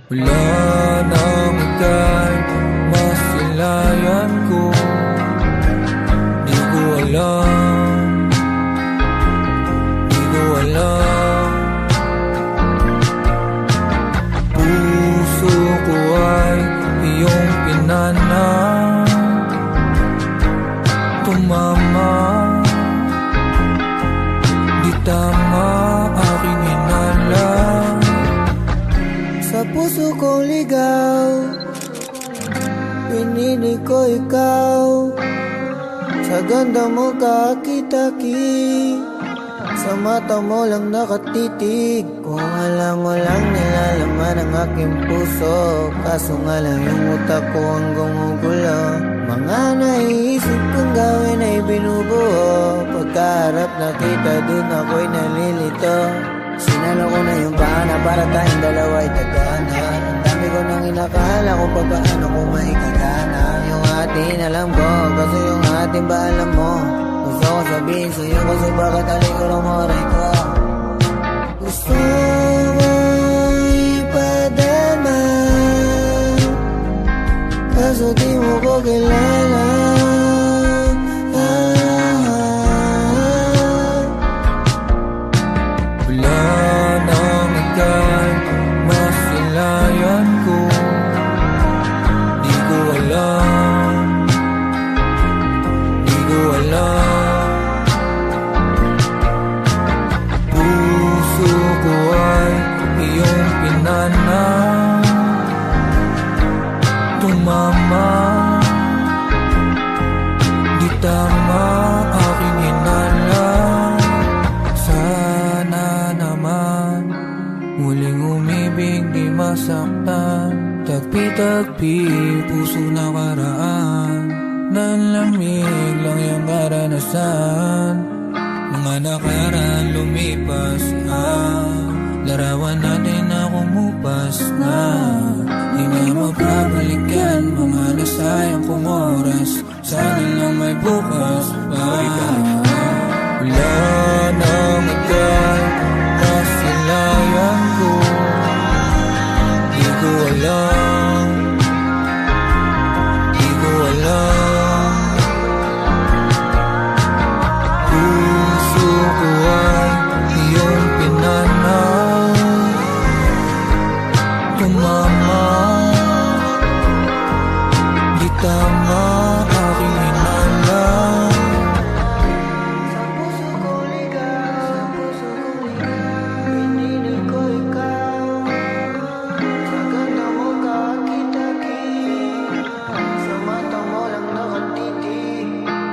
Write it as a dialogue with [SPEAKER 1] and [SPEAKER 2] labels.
[SPEAKER 1] Wala nang ika'y masilayan ko. Di ko alam, di ko alam. Puso ko ay iyong pinana, tumama. Di tama aking hinala.
[SPEAKER 2] Sa puso kong ligaw, pinili ko ikaw. Sa ganda mo kakitaki, sa mata mo lang nakatitig. Kung alam mo lang nilalaman ang aking puso, kaso nga lang yung utak ko ang gumugulo. Mga naiisip kong gawin ay binubuo, pagkaharap na kita dun ako'y nalilito. Sinalo ko na yung pahana para tayong dalawa'y tagana. Ang dami ko nang inakala kung paano ko maikagana. Yung atin alam ko, kasi yung atin ba alam mo. Gusto ko sabihin sa'yo kasi bakit aliguro mo rin ko. Gusto ko ipadama, kaso di mo ko kilala.
[SPEAKER 1] Masilayan ko, di ko alam, di ko alam. Puso ko ay iyong pinana, tumama. Di tama aking hinala. Sana naman muling umibig, di masaktan. Tagpi-tagpi, puso na karaan. Nanlamig lang yung karanasan. Mga nakaraan lumipas na, larawan natin na kumupas na. Di na mababalikan mga nasayang kong oras. Sana lang may bukas pa. Wala